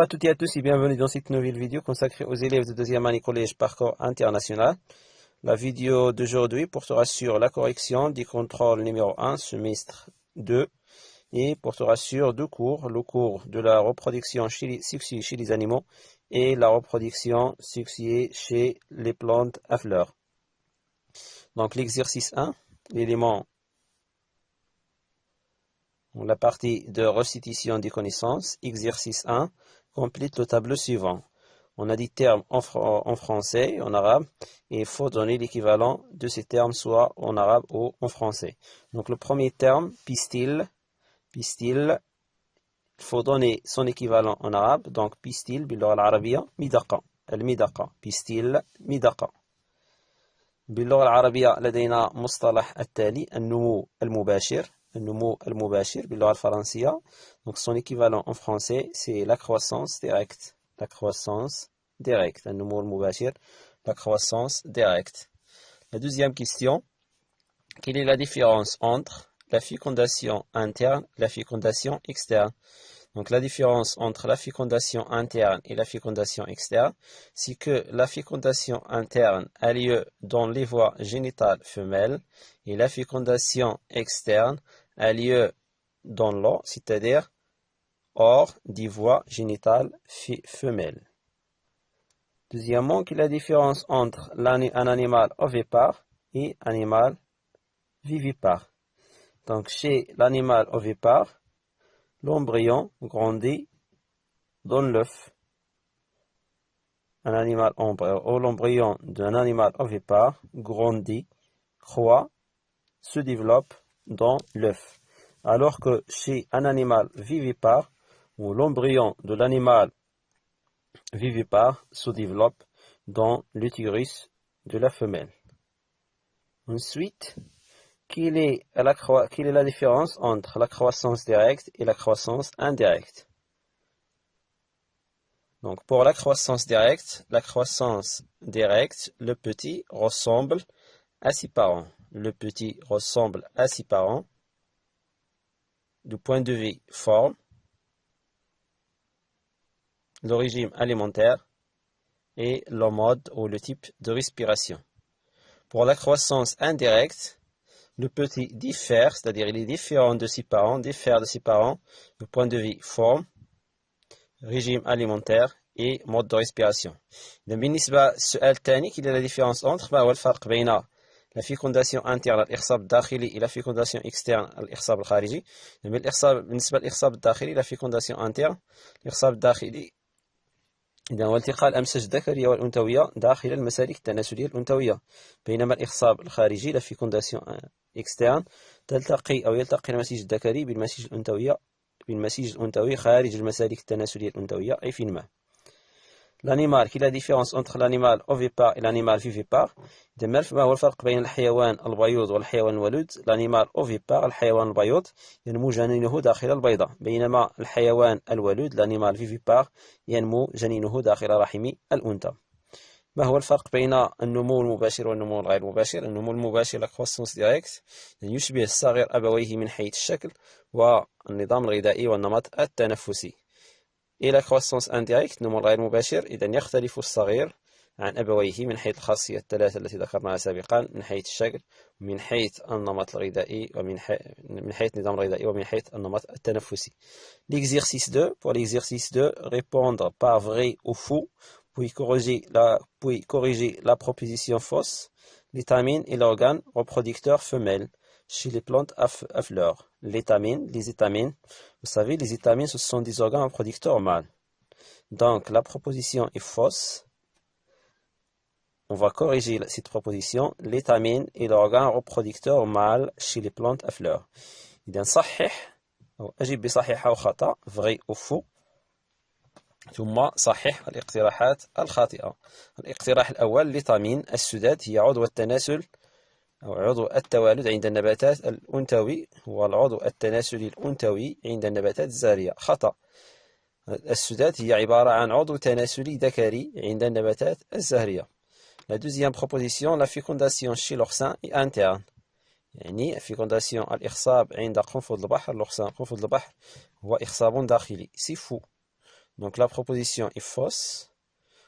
Bonjour à toutes et à tous et bienvenue dans cette nouvelle vidéo consacrée aux élèves de deuxième année collège parcours international. La vidéo d'aujourd'hui portera sur la correction du contrôle numéro 1, semestre 2, et portera sur deux cours, le cours de la reproduction sexuée chez les animaux et la reproduction sexuée chez les plantes à fleurs. Donc l'exercice 1, l'élément, la partie de restitution des connaissances, exercice 1, complète le tableau suivant. On a des termes en français, en arabe, et il faut donner l'équivalent de ces termes soit en arabe ou en français. Donc le premier terme, pistil, il faut donner son équivalent en arabe. Donc pistil, باللغة العربية مدقة, المدقة, pistil, مدقة. باللغة العربية لدينا مصطلح التالي النمو المباشر. النمو المباشر باللغة الفرنسية. Donc son équivalent en français, c'est la croissance directe. La croissance directe. النمو المباشر, la croissance directe. La deuxième question, quelle est la différence entre la fécondation interne et la fécondation externe? Donc la différence entre la fécondation interne et la fécondation externe, c'est que la fécondation interne a lieu dans les voies génitales femelles et la fécondation externe a lieu dans l'eau, c'est-à-dire hors des voies génitales femelles. Deuxièmement, quelle est la différence entre un animal ovipare et un animal vivipare? Donc chez l'animal ovipare, l'embryon grandit dans l'œuf. L'embryon d'un animal ovipare grandit, croît, se développe dans l'œuf. Alors que chez un animal vivipare, où l'embryon de l'animal vivipare se développe dans l'utérus de la femelle. Ensuite, quelle est la différence entre la croissance directe et la croissance indirecte? Donc pour la croissance directe, le petit ressemble à ses parents. Le petit ressemble à ses parents du point de vue forme, le régime alimentaire et le mode ou le type de respiration. Pour la croissance indirecte, le petit diffère, c'est-à-dire il est différent de ses parents, du point de vue forme, régime alimentaire et mode de respiration. بالنسبة للسؤال الثاني, quelle est la différence entre ما هو الفرق بين la fécondation interne الإخصاب الداخلي et la fécondation externe الإخصاب الخارجي. بالنسبة للإخصاب الداخلي, la fécondation interne, الإخصاب الداخلي إذا هو التقاء الأمشاج الذكرية والأنثوية داخل المسالك التناسلية الأنثوية، بينما الإخصاب الخارجي la fécondation externe يلتقي المسيج الذكري بالمسيج الأنثوي خارج المسالك التناسلية الأنثوية أي في الماء. L'animal, quelle est la différence entre l'animal ovipare et l'animal vivipare? ما هو الفرق بين الحيوان البيوض والحيوان الولود؟ l'animal ovipare, الحيوان البيوض ينمو جنينه داخل البيضة، بينما الحيوان الولود l'animal vivipare ينمو جنينه داخل رحم الأنثى. ما هو الفرق بين النمو المباشر والنمو الغير مباشر؟ النمو المباشر la croissance directe يشبه الصغير أبويه من حيث الشكل والنظام الغذائي والنمط التنفسي. Et la croissance indirecte, النمو الغير مباشر، إذا يختلف الصغير عن أبويه من حيث الخاصية الثلاثة التي ذكرناها سابقا، من حيث الشكل ومن حيث النمط الغذائي من حيث النظام الغذائي ومن حيث النمط التنفسي. L'exercice 2, pour l'exercice 2, répondre par vrai ou faux, puis corriger la proposition fausse. L'étamine est l'organe reproducteur femelle chez les plantes à fleurs. Les étamines, vous savez, les étamines, ce sont des organes reproducteurs mâles. Donc, la proposition est fausse. On va corriger cette proposition. L'étamine est l'organe reproducteur mâle chez les plantes à fleurs. إذا صحح أو أجب بصحيح أو خطأ, vrai ou faux. ثم صحح الاقتراحات الخاطئة. الاقتراح الأول, l'étamine السداد هي عضو التناسل أو عضو التوالد عند النباتات الأنثوي، هو العضو التناسلي الأنثوي عند النباتات الزهرية. خطأ. السداد هي عبارة عن عضو تناسلي ذكري عند النباتات الزهرية. La deuxième proposition, la fécondation chez l'oursin est interne. يعني fécondation الإخصاب عند قنفذ البحر، الأخصاب قنفذ البحر هو إخصاب داخلي. C'est faux. Donc la proposition est fausse.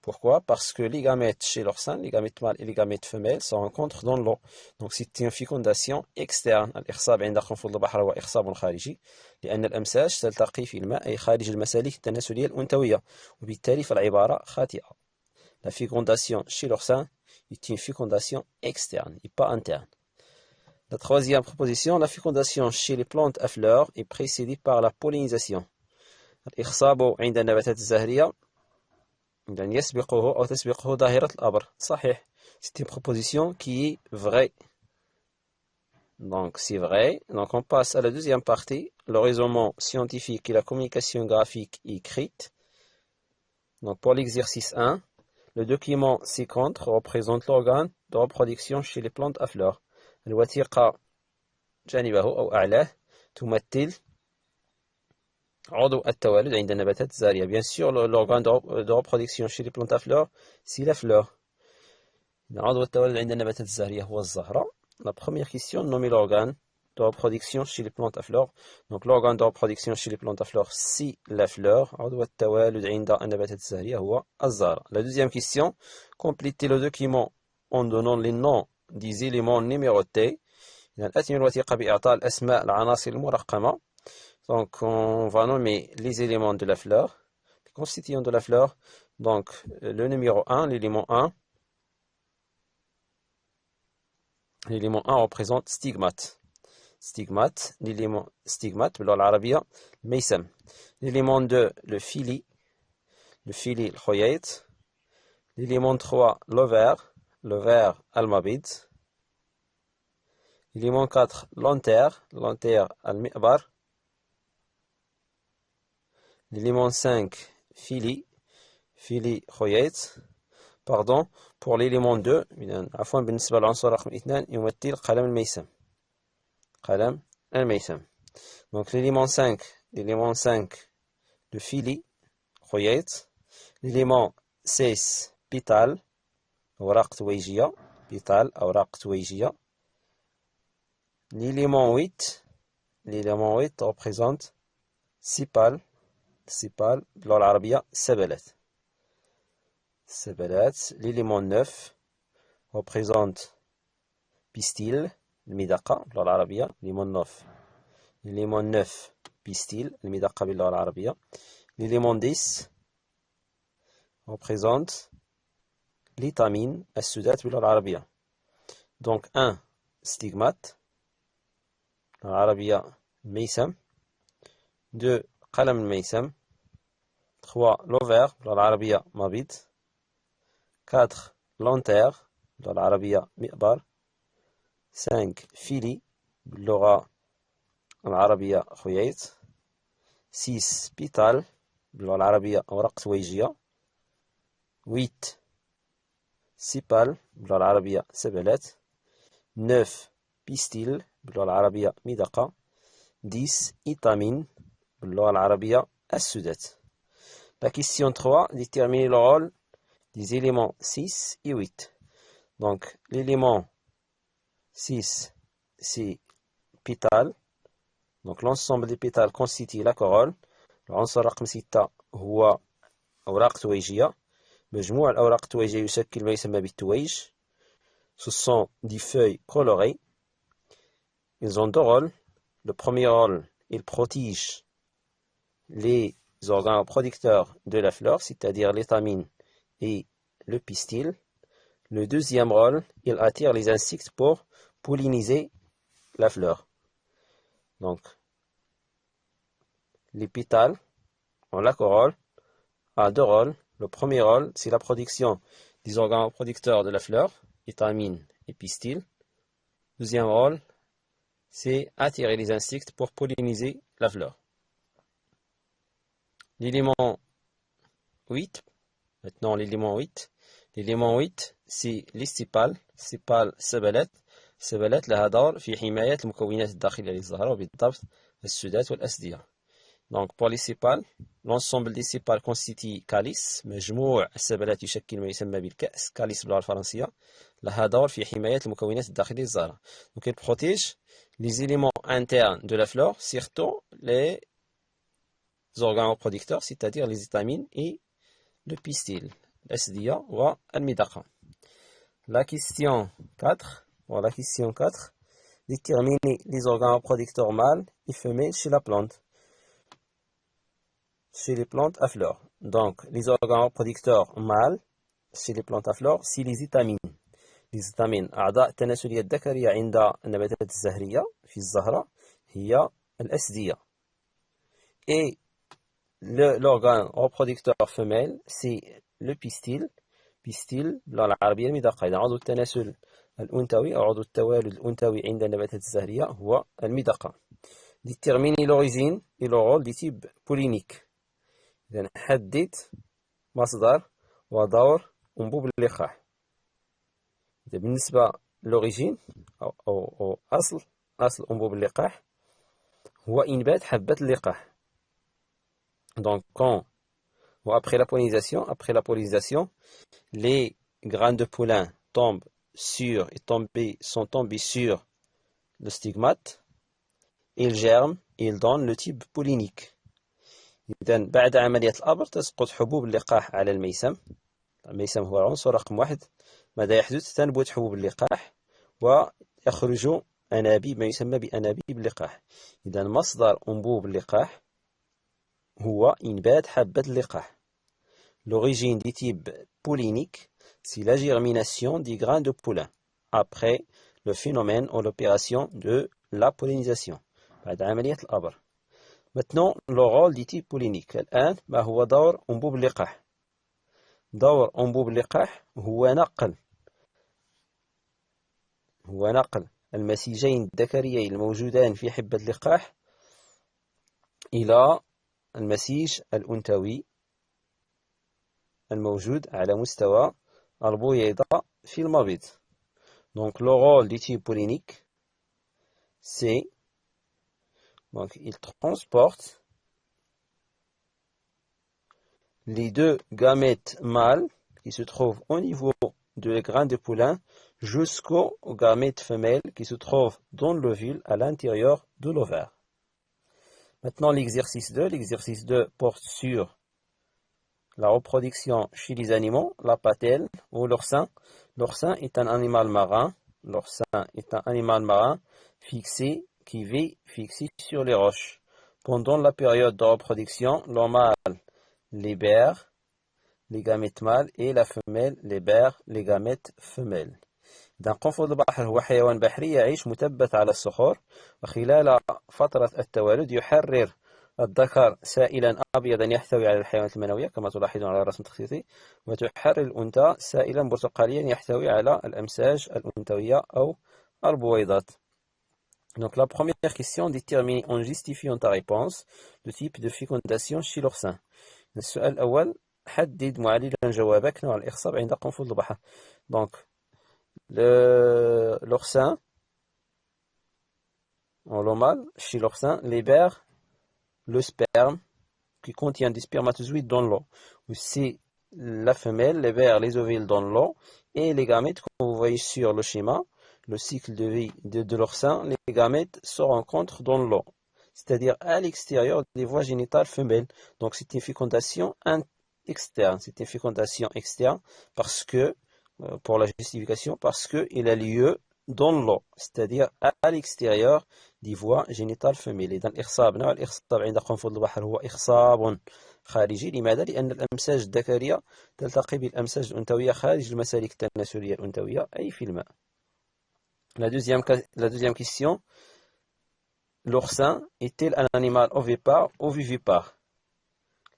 Pourquoi? Parce que les gamètes chez l'oursin, les gamètes mâles et les gamètes femelles se rencontrent dans l'eau. Donc c'est une fécondation externe. الإخصاب عند خنفذ البحر هو إخصاب خارجي لأن الأمساج تلتقي في الماء أي خارج المسالك التناسلية الأنثوية وبالتالي فالعبارة خاطئة. La fécondation chez l'oursin est une fécondation externe et pas interne. La troisième proposition, la fécondation chez les plantes à fleurs est précédée par la pollinisation. الإخصاب عند النباتات الزهرية يعني يسبقه أو تسبقه ظاهرة الأبر. صحيح. C'est une proposition qui est vraie. Donc c'est vrai. Donc on passe à la deuxième partie, le raisonnement scientifique et la communication graphique écrite. Donc pour l'exercice 1, le document ci-contre représente l'organe de reproduction chez les plantes à fleurs. الوثيقة جانبه أو أعلاه تمثل عضو التوالد عند النباتات الزهرية. Bien sûr, l'organe de reproduction chez les plantes à fleurs, c'est la fleur. عضو التوالد عند النباتات الزهرية هو الزهرة. La première question, nommer l'organe de reproduction chez les plantes à fleurs. Donc l'organe de reproduction chez les plantes à fleurs, c'est la fleur. عضو التوالد عند النباتات الزهرية هو الزهرة. La deuxième question, compléter le document en donnant les noms des éléments numérotés. أتم الوثيقة بإعطاء الأسماء العناصر المرقمة. Donc, on va nommer les éléments de la fleur, les constituants de la fleur. Donc, le numéro 1, l'élément 1. L'élément 1 représente stigmate. Stigmate, l'élément stigmate, باللغة العربية ميسم. L'élément 2, le fili, الخياط. L'élément 3, l'ovaire المبيض. L'élément 4, l'antère المئبر. L'élément 5, fili خياط. Pardon, pour l'élément 2, عفوا بالنسبة للعنصر رقم 2 يمثل قلم الميسم. Donc l'élément 5, le fili خياط. L'élément 6, pétale أوراق تويجية. L'élément 8 représente سيبال باللغة العربية سبلات. L'élément 9 représente pistil المدقة باللغة العربية. L'élément 9 pistil المدقة باللغة العربية. L'élément 10 représente l'étamine السدات باللغة العربية. Donc 1 stigmate باللغة العربية ميسم. 2 قلم الميسم. 3 l'ovaire باللغة العربية مبيض. 4 l'antère باللغة العربية مئبر. 5 fili باللغة العربية خياط. 6 pétale باللغة العربية أوراق تويجية. 8 سيبال باللغة العربية سبلات. 9 pistil باللغة العربية مدقة. 10 étamine باللغة العربية السدات. La question 3, déterminer le rôle des éléments 6 et 8. Donc, l'élément 6, c'est pétale. Donc, l'ensemble des pétales constitue la corolle. العنصر رقم 6 هو أوراق تويجية. مجموع الأوراق التويجية يشكل ما يسمى بالتويج. Ce sont des feuilles colorées. Ils ont deux rôles. Le premier rôle, ils protègent les organes reproducteurs de la fleur, c'est-à-dire l'étamine et le pistil. Le deuxième rôle, il attire les insectes pour polliniser la fleur. Donc, les pétales ont la corolle a deux rôles. Le premier rôle, c'est la production des organes reproducteurs de la fleur, étamine et pistil. Deuxième rôle, c'est attirer les insectes pour polliniser la fleur. L'élément 8, maintenant l'élément 8. L'élément 8, c'est l'estipale. استipale سبلات لها دور في حماية المكونات الداخلية للزهرة وبالضبط السدات والأسدية. Donc pour les sépales, l'ensemble des sépales constitue calice. مجموع السبلات يشكل ما يسمى بالكأس. calice باللغة الفرنسية. لها دور في حماية المكونات الداخلية للزهرة. Donc elle protège les éléments internes de la fleur, surtout les organes reproducteurs, c'est-à-dire les étamines et le pistil, l'asdiya ou al-midaqa. La question 4, voilà, la question 4, déterminer les organes reproducteurs mâles et femelles chez la plante, chez les plantes à fleurs. Donc, les organes reproducteurs mâles chez les plantes à fleurs, c'est les étamines. Les étamines أعضاء التناسلية الذكرية عند النباتات الزهرية في الزهرة هي الأسدية. Et l'organe reproducteur femelle, c'est le pistil. pistil باللغة العربية المدقة. إذا عضو التناسل الأنثوي أو عضو التوالد الأنثوي عند النباتات الزهرية هو المدقة. Déterminer l'origine et le rôle du type pollinique. إذا حدد مصدر ودور أنبوب اللقاح. إذا بالنسبة l'origine أو أصل أنبوب اللقاح هو إنبات حبة اللقاح. Donc quand ou après la pollinisation, les graines de pollin sont tombés sur le stigmate, ils germent et ils donnent le type pollinique. إذن بعد عملية الأبر تسقط حبوب اللقاح على الميسم. الميسم هو العنصر رقم 1. ماذا يحدث؟ تنبت حبوب اللقاح ويخرج أنابيب، ما يسمى بأنابيب اللقاح. إذن مصدر أنبوب اللقاح هو إنبات حبة اللقاح. L'origine du type pollinique, c'est la germination des grains de pollin après le phénomène ou l'opération de la pollinisation. بعد عملية الأبر. Maintenant, le rôle du type pollinique. الآن ما هو دور أنبوب اللقاح؟ دور أنبوب اللقاح هو نقل المسيجين الذكريين الموجودان في حبة اللقاح إلى المسيج الأنثوي الموجود على مستوى البويضة في المبيض. Donc le rôle du type pollinique, c'est donc il transporte les deux gamètes mâles qui se trouvent au niveau de grains de pollin jusqu'aux gamètes femelles qui se trouvent dans l'ovule à l'intérieur de l'ovaire. Maintenant l'exercice 2. L'exercice 2 porte sur la reproduction chez les animaux, la patelle ou l'oursin. L'oursin est un animal marin. Qui vit fixé sur les roches. Pendant la période de reproduction, le mâle libère les gamètes mâles et la femelle libère les gamètes femelles. إذا قنفذ البحر هو حيوان بحري يعيش مثبت على الصخور، وخلال فترة التوالد يحرر الذكر سائلا أبيضا يحتوي على الحيوانات المنوية كما تلاحظون على الرسم التخطيطي، وتحرر الأنثى سائلا برتقاليا يحتوي على الأمساج الأنثوية أو البويضات. Donc la première question détermine en justifiant ta réponse le type de fécondation chez l'oursin. السؤال الأول حدد معللا جوابك نوع الإخصاب عند قنفذ البحر. Donc l'oursin, le mâle chez l'oursin libère le sperme qui contient des spermatozoïdes dans l'eau. Aussi, la femelle libère les ovules dans l'eau et les gamètes, comme vous voyez sur le schéma, le cycle de vie de l'oursin, les gamètes se rencontrent dans l'eau, c'est-à-dire à l'extérieur des voies génitales femelles. Donc c'est une fécondation externe. C'est une fécondation externe parce que, pour la justification, parce qu'il a lieu dans l'eau, c'est-à-dire à l'extérieur des voies génitales femelles. إذا الإخصاب نوع الإخصاب عند قنفذ البحر هو إخصاب خارجي. لماذا؟ لأن الأمساج الذكرية تلتقي بالأمساج الأنثوية خارج المسالك التناسلية الأنثوية أي في الماء. La deuxième question, l'oursin est-il un animal ovipare ou vivipare?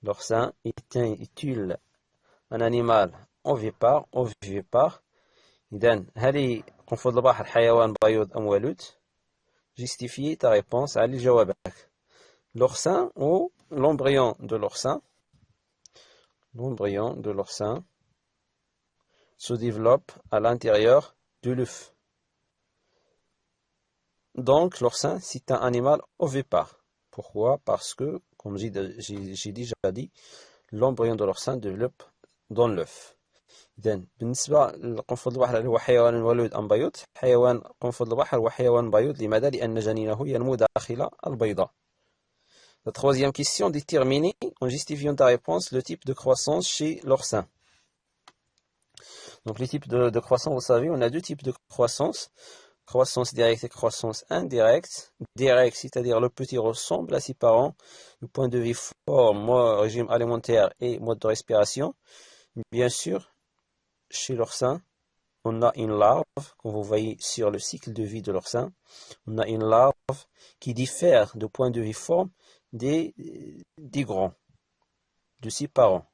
L'oursin est-il un animal ovipare ou vivipare? إذن هل قنفذ البحر حيوان بيض أم ولود؟ Justifie ta réponse على جوابك. L'oursin ou l'embryon de l'oursin? L'embryon de l'oursin se développe à l'intérieur de l'œuf. Donc l'oursin c'est un animal ovipare. Pourquoi? Parce que, comme j'ai déjà dit, l'embryon de l'oursin développe dans l'œuf. إذن بالنسبة لقنفذ البحر هل هو حيوان ولود أم بيض؟ حيوان قنفذ البحر هو حيوان بيض. لماذا؟ لأن جنينه ينمو داخل البيضة. La troisième question, déterminer en justifiant ta réponse le type de croissance chez l'oursin. Donc les types de croissance, vous savez, on a deux types de croissance. Croissance directe et croissance indirecte. Direct, c'est-à-dire le petit ressemble à ses parents du point de vue forme, régime alimentaire et mode de respiration. Bien sûr, chez l'oursin, on a une larve, comme vous voyez sur le cycle de vie de l'oursin. On a une larve qui diffère de point de vue forme des grands, de ses parents.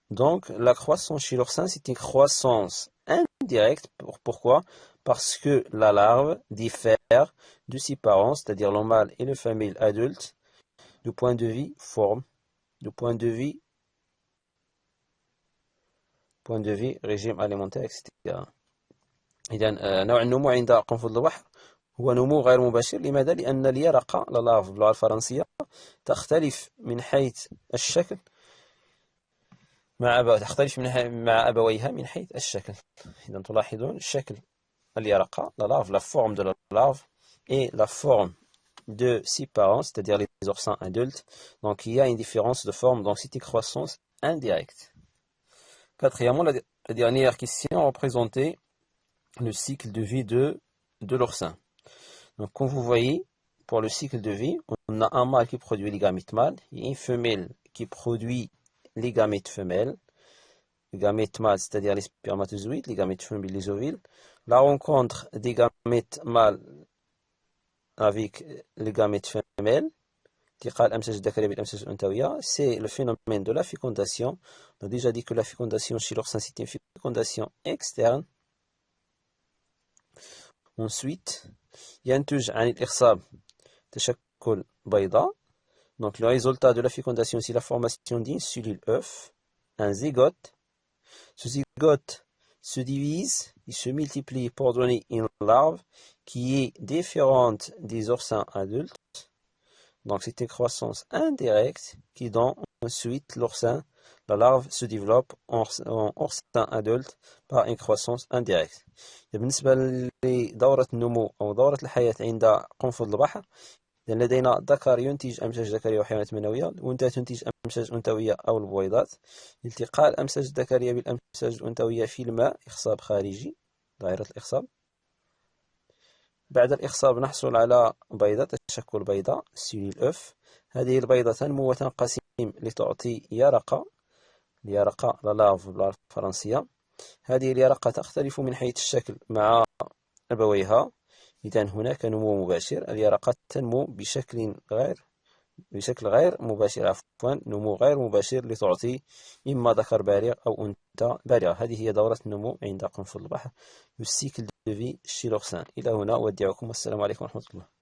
Donc, la croissance chez l'oursin, c'est une croissance indirecte. Pourquoi? Parce que la larve diffère de ses parents, c'est-à-dire le mâle et le femelle adulte, du point de vue forme, du point de vue régime alimentaire, etc. إذا نوع النمو عند قنفذ البحر هو نمو غير مباشر. لماذا؟ لأن اليرقة لا لارف باللغة الفرنسية تختلف من حيث الشكل تختلف مع أبويها من حيث الشكل. إذا تلاحظون شكل اليرقة la larve, la forme de la larve et la forme de ses parents, c'est-à-dire les oursins adultes. Donc il y a une différence de forme, donc c'est une croissance indirecte. Quatrièmement, la dernière question représentait le cycle de vie de l'oursin. Donc comme vous voyez, pour le cycle de vie, on a un mâle qui produit les gamètes mâles et une femelle qui produit les gamètes femelles. Les gamètes mâles, c'est-à-dire les spermatozoïdes, les gamètes femelles, les ovules. La rencontre des gamètes mâles avec les gamètes femelles, c'est le phénomène de la fécondation. On a déjà dit que la fécondation chez l'oursin, c'est une fécondation externe. Ensuite, ينتج عن الإخصاب تشكل بيضة. Donc le résultat de la fécondation, c'est la formation d'une cellule œuf, un zygote. Ce zygote se divise, il se multiplie pour donner une larve qui est différente des oursins adultes. Donc c'est une croissance indirecte qui donne ensuite l'oursin. La larve se développe en oursin adulte par une croissance indirecte. بالنسبة لدورة النمو أو دورة الحياة عند قنفذ البحر، لدينا ذكر ينتج أمشاج ذكرية وحيوانات منوية، الأنثى تنتج أمشاج أنثوية أو البويضات. التقاء الأمشاج الذكرية بالأمشاج الأنثوية في الماء، إخصاب خارجي، دائرة الإخصاب. بعد الإخصاب نحصل على بيضة تشكل بيضة سيلول أوف. هذه البيضة تنمو وتنقسم لتعطي يرقة، اليرقة لا لارف باللغة الفرنسية. هذه اليرقة تختلف من حيث الشكل مع أبويها. إذا هناك نمو مباشر. اليرقة تنمو بشكل غير مباشر، نمو غير مباشر لتعطي إما ذكر بالغ أو أنثى بالغة. هذه هي دورة النمو عند قنفذ البحر، السيكل دو في chez l'oursin. إلى هنا أودعكم والسلام عليكم ورحمة الله.